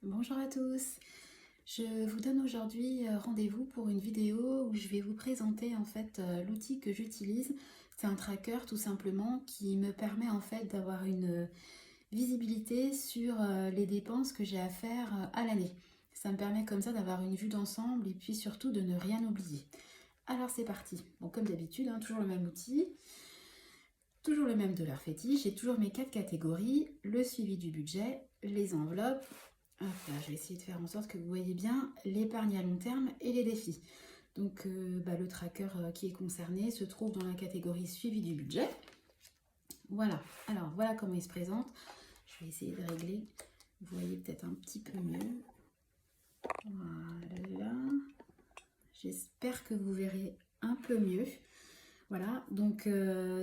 Bonjour à tous, je vous donne aujourd'hui rendez-vous pour une vidéo où je vais vous présenter l'outil que j'utilise. C'est un tracker tout simplement qui me permet d'avoir une visibilité sur les dépenses que j'ai à faire à l'année. Ça me permet comme ça d'avoir une vue d'ensemble et puis surtout de ne rien oublier. Alors c'est parti. Bon, comme d'habitude, toujours le même outil, toujours le même dollar fétiche, j'ai toujours mes 4 catégories, le suivi du budget, les enveloppes. Hop là, je vais essayer de faire en sorte que vous voyez bien l'épargne à long terme et les défis. Donc le tracker qui est concerné se trouve dans la catégorie suivi du budget. Voilà, alors voilà comment il se présente. Je vais essayer de régler, vous voyez peut-être un petit peu mieux. Voilà, j'espère que vous verrez un peu mieux. Voilà, donc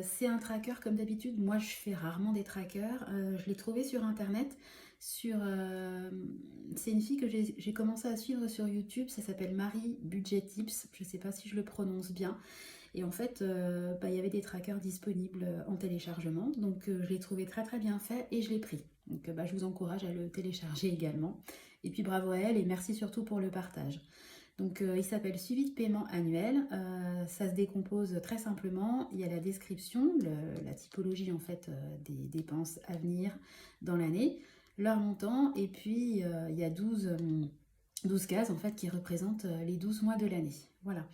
c'est un tracker comme d'habitude. Moi, je fais rarement des trackers. Je l'ai trouvé sur internet. C'est une fille que j'ai commencé à suivre sur YouTube. Ça s'appelle Marie Budget Tips. Je ne sais pas si je le prononce bien. Et en fait, il y avait des trackers disponibles en téléchargement. Donc je l'ai trouvé très très bien fait et je l'ai pris. Donc je vous encourage à le télécharger également. Et puis bravo à elle et merci surtout pour le partage. Donc il s'appelle suivi de paiement annuel. Ça se décompose très simplement. Il y a la description, la typologie des dépenses à venir dans l'année, leur montant, et puis il y a 12 cases qui représentent les 12 mois de l'année. Voilà.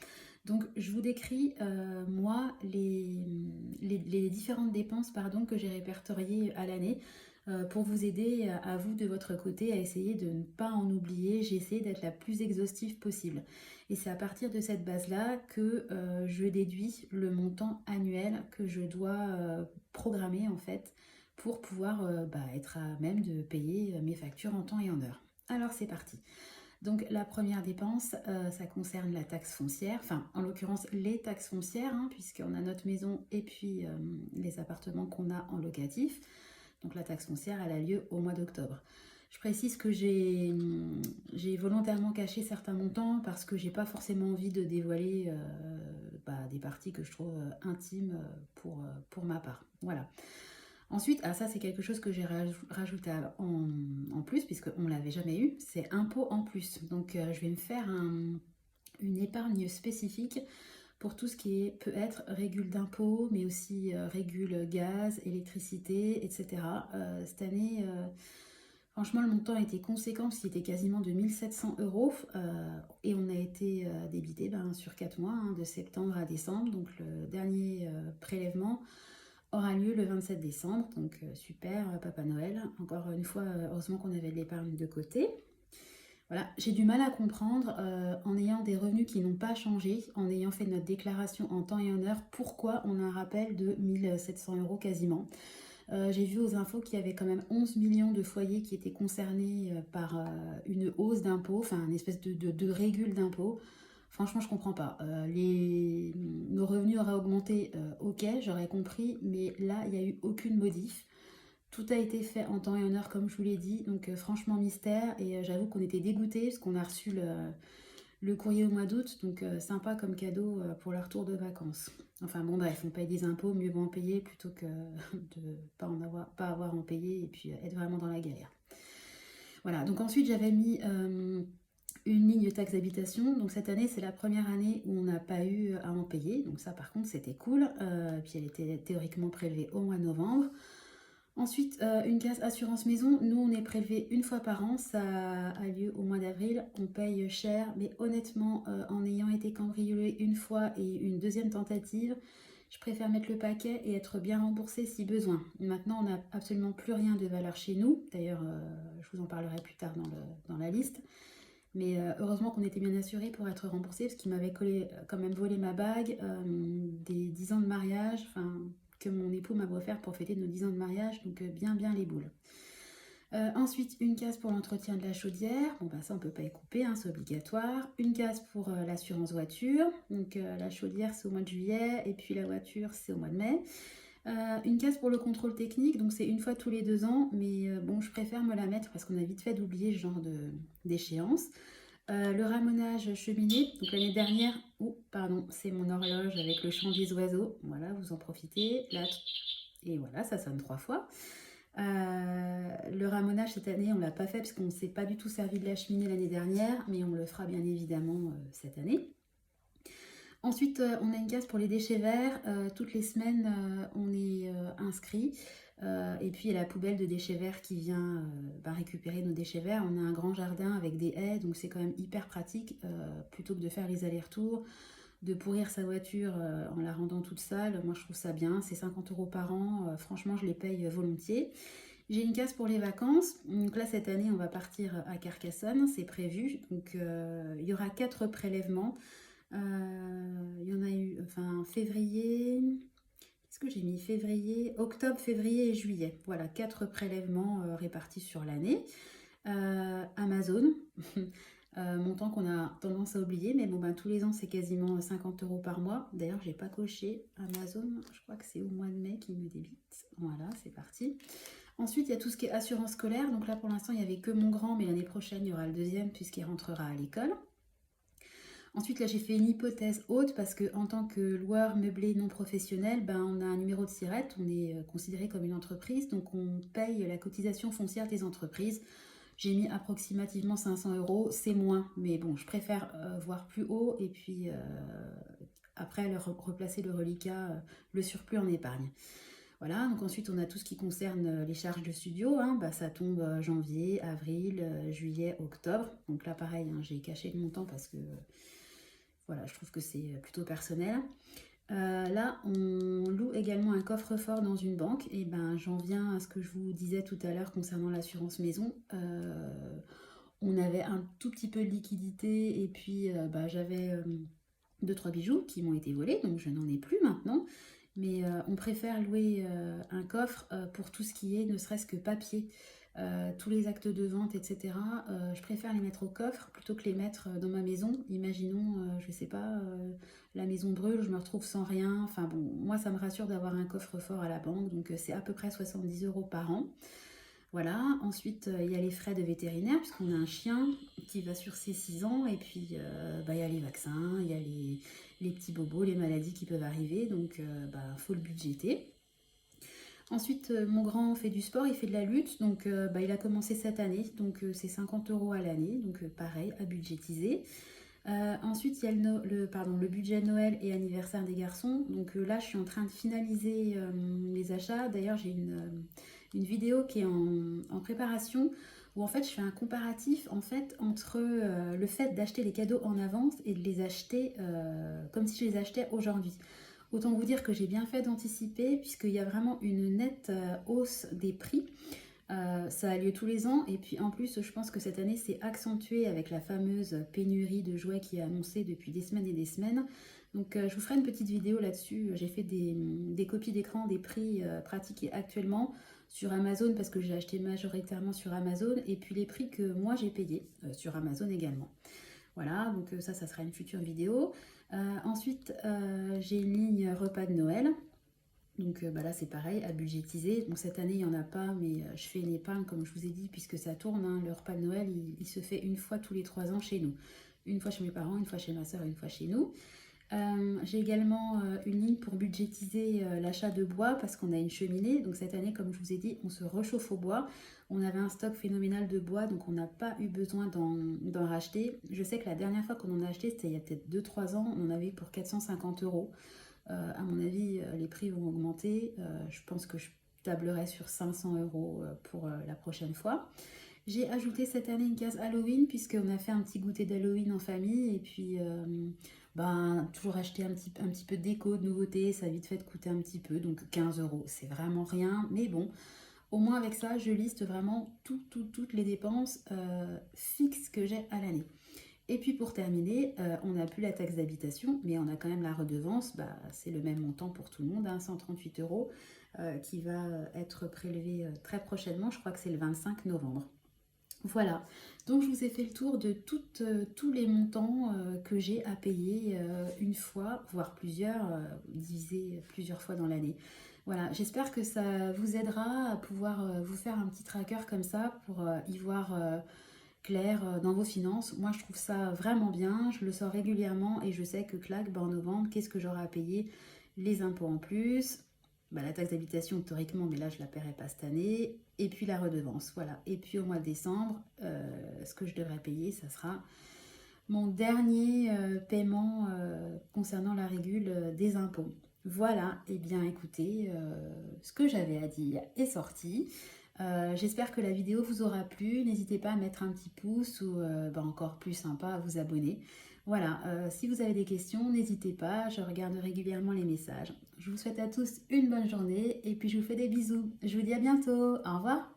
Donc je vous décris moi les différentes dépenses que j'ai répertoriées à l'année pour vous aider à vous de votre côté à essayer de ne pas en oublier. J'ai essayé d'être la plus exhaustive possible. Et c'est à partir de cette base-là que je déduis le montant annuel que je dois programmer pour pouvoir être à même de payer mes factures en temps et en heure. Alors c'est parti. Donc la première dépense, ça concerne la taxe foncière, enfin en l'occurrence les taxes foncières, puisqu'on a notre maison et puis les appartements qu'on a en locatif. Donc la taxe foncière, elle a lieu au mois d'octobre. Je précise que j'ai volontairement caché certains montants parce que j'ai pas forcément envie de dévoiler des parties que je trouve intimes pour ma part. Voilà. Ensuite, ça c'est quelque chose que j'ai rajouté en plus puisqu'on ne l'avait jamais eu, c'est impôt en plus. Donc je vais me faire une épargne spécifique pour tout ce qui peut être régule d'impôt, mais aussi régule gaz, électricité, etc. Cette année, franchement, le montant a été conséquent parce qu'il était quasiment de 1700 euros et on a été débité sur 4 mois, de septembre à décembre. Donc le dernier prélèvement aura lieu le 27 décembre, donc super, Papa Noël. Encore une fois, heureusement qu'on avait de l'épargne de côté. Voilà, j'ai du mal à comprendre, en ayant des revenus qui n'ont pas changé, en ayant fait notre déclaration en temps et en heure, pourquoi on a un rappel de 1700 euros quasiment. J'ai vu aux infos qu'il y avait quand même 11 millions de foyers qui étaient concernés par une hausse d'impôts, enfin une espèce de régule d'impôts. Franchement, je comprends pas. Nos revenus auraient augmenté, ok, j'aurais compris, mais là, il n'y a eu aucune modif. Tout a été fait en temps et en heure, comme je vous l'ai dit, donc franchement mystère. Et j'avoue qu'on était dégoûtés parce qu'on a reçu le courrier au mois d'août, donc sympa comme cadeau pour leur retour de vacances. Enfin bon, bref, on paye des impôts, mieux vaut en payer plutôt que de pas avoir à en payer et puis être vraiment dans la galère. Voilà, donc ensuite j'avais mis une ligne taxe d'habitation. Donc cette année, c'est la première année où on n'a pas eu à en payer. Donc ça, par contre, c'était cool. Puis elle était théoriquement prélevée au mois de novembre. Ensuite, une case assurance maison. Nous, on est prélevé une fois par an. Ça a lieu au mois d'avril. On paye cher, mais honnêtement, en ayant été cambriolé une fois et une deuxième tentative, je préfère mettre le paquet et être bien remboursé si besoin. Maintenant, on n'a absolument plus rien de valeur chez nous. D'ailleurs, je vous en parlerai plus tard dans la liste. Mais heureusement qu'on était bien assuré pour être remboursé parce qu'il m'avait quand même volé ma bague, des 10 ans de mariage, que mon époux m'avait offert pour fêter nos 10 ans de mariage, donc bien les boules. Ensuite, une case pour l'entretien de la chaudière, bon ça on peut pas y couper, c'est obligatoire. Une case pour l'assurance voiture, donc la chaudière c'est au mois de juillet et puis la voiture c'est au mois de mai. Une case pour le contrôle technique, donc c'est une fois tous les 2 ans, mais bon, je préfère me la mettre parce qu'on a vite fait d'oublier ce genre d'échéance. Le ramonage cheminée, donc l'année dernière, c'est mon horloge avec le chant des oiseaux, voilà, vous en profitez, là, et voilà, ça sonne 3 fois. Le ramonage cette année, on ne l'a pas fait parce qu'on ne s'est pas du tout servi de la cheminée l'année dernière, mais on le fera bien évidemment cette année. Ensuite, on a une case pour les déchets verts. Toutes les semaines, on est inscrit. Et puis, il y a la poubelle de déchets verts qui vient récupérer nos déchets verts. On a un grand jardin avec des haies, donc c'est quand même hyper pratique. Plutôt que de faire les allers-retours, de pourrir sa voiture en la rendant toute sale. Moi, je trouve ça bien. C'est 50 € par an. Franchement, je les paye volontiers. J'ai une case pour les vacances. Donc là, cette année, on va partir à Carcassonne. C'est prévu. Donc, il y aura 4 prélèvements. Il y en a eu, enfin, février, qu'est-ce que j'ai mis? Février, octobre, février et juillet. Voilà, 4 prélèvements répartis sur l'année. Amazon, montant qu'on a tendance à oublier, mais bon, ben, tous les ans, c'est quasiment 50 € par mois. D'ailleurs, j'ai pas coché Amazon, je crois que c'est au mois de mai qui me débite. Voilà, c'est parti. Ensuite, il y a tout ce qui est assurance scolaire. Donc là, pour l'instant, il n'y avait que mon grand, mais l'année prochaine, il y aura le deuxième puisqu'il rentrera à l'école. Ensuite, là, j'ai fait une hypothèse haute parce qu'en tant que loueur meublé non professionnel, ben, on a un numéro de SIRET, on est considéré comme une entreprise, donc on paye la cotisation foncière des entreprises. J'ai mis approximativement 500 €, c'est moins, mais bon, je préfère voir plus haut et puis après replacer le reliquat, le surplus en épargne. Voilà, donc ensuite on a tout ce qui concerne les charges de studio, hein, bah, ça tombe janvier, avril, juillet, octobre. Donc là pareil, hein, j'ai caché le montant parce que voilà, je trouve que c'est plutôt personnel. Là, on loue également un coffre-fort dans une banque. Et ben, j'en viens à ce que je vous disais tout à l'heure concernant l'assurance maison. On avait un tout petit peu de liquidité et puis j'avais 2-3 bijoux qui m'ont été volés, donc je n'en ai plus maintenant. Mais on préfère louer un coffre pour tout ce qui est ne serait-ce que papier. Tous les actes de vente, etc. Je préfère les mettre au coffre plutôt que les mettre dans ma maison. Imaginons, je sais pas, la maison brûle, je me retrouve sans rien. Enfin bon, moi ça me rassure d'avoir un coffre-fort à la banque, donc c'est à peu près 70 € par an. Voilà, ensuite il y a les frais de vétérinaire, puisqu'on a un chien qui va sur ses 6 ans, et puis il y a les vaccins, il y a les petits bobos, les maladies qui peuvent arriver, donc faut le budgéter. Ensuite, mon grand fait du sport, il fait de la lutte, donc il a commencé cette année, donc c'est 50 € à l'année, donc pareil, à budgétiser. Ensuite, il y a le budget Noël et anniversaire des garçons, donc là je suis en train de finaliser les achats. D'ailleurs, j'ai une vidéo qui est en préparation, où en fait je fais un comparatif en fait entre le fait d'acheter les cadeaux en avance et de les acheter comme si je les achetais aujourd'hui. Autant vous dire que j'ai bien fait d'anticiper puisqu'il y a vraiment une nette hausse des prix. Ça a lieu tous les ans et puis en plus je pense que cette année c'est accentué avec la fameuse pénurie de jouets qui est annoncée depuis des semaines et des semaines. Donc je vous ferai une petite vidéo là-dessus. J'ai fait des copies d'écran des prix pratiqués actuellement sur Amazon parce que j'ai acheté majoritairement sur Amazon et puis les prix que moi j'ai payés sur Amazon également. Voilà, donc ça sera une future vidéo. Ensuite, j'ai une ligne repas de Noël. Donc là, c'est pareil, à budgétiser. Donc cette année, il n'y en a pas, mais je fais une épargne, comme je vous ai dit, puisque ça tourne. Hein. Le repas de Noël, il se fait une fois tous les 3 ans chez nous. Une fois chez mes parents, une fois chez ma soeur, une fois chez nous. J'ai également une ligne pour budgétiser l'achat de bois parce qu'on a une cheminée. Donc cette année, comme je vous ai dit, on se réchauffe au bois. On avait un stock phénoménal de bois, donc on n'a pas eu besoin d'en racheter. Je sais que la dernière fois qu'on en a acheté, c'était il y a peut-être 2-3 ans, on en avait pour 450 €. À mon avis, les prix vont augmenter. Je pense que je tablerai sur 500 € pour la prochaine fois. J'ai ajouté cette année une case Halloween puisqu'on a fait un petit goûter d'Halloween en famille et puis toujours acheter un petit peu de déco, de nouveautés, ça a vite fait de coûter un petit peu, donc 15 €, c'est vraiment rien, mais bon, au moins avec ça, je liste vraiment toutes les dépenses fixes que j'ai à l'année. Et puis pour terminer, on n'a plus la taxe d'habitation, mais on a quand même la redevance, c'est le même montant pour tout le monde, hein, 138 € qui va être prélevé très prochainement, je crois que c'est le 25 novembre. Voilà, donc je vous ai fait le tour de tous les montants que j'ai à payer une fois, voire plusieurs, divisés plusieurs fois dans l'année. Voilà, j'espère que ça vous aidera à pouvoir vous faire un petit tracker comme ça pour y voir clair dans vos finances. Moi, je trouve ça vraiment bien, je le sors régulièrement et je sais que clac, en novembre, qu'est-ce que j'aurai à payer? Les impôts en plus, la taxe d'habitation théoriquement, mais là je la paierai pas cette année, et puis la redevance, voilà. Et puis au mois de décembre, ce que je devrais payer, ça sera mon dernier paiement concernant la régule des impôts. Voilà, et bien écoutez, ce que j'avais à dire est sorti. J'espère que la vidéo vous aura plu. N'hésitez pas à mettre un petit pouce ou encore plus sympa à vous abonner. Voilà, si vous avez des questions, n'hésitez pas, je regarde régulièrement les messages. Je vous souhaite à tous une bonne journée et puis je vous fais des bisous. Je vous dis à bientôt, au revoir.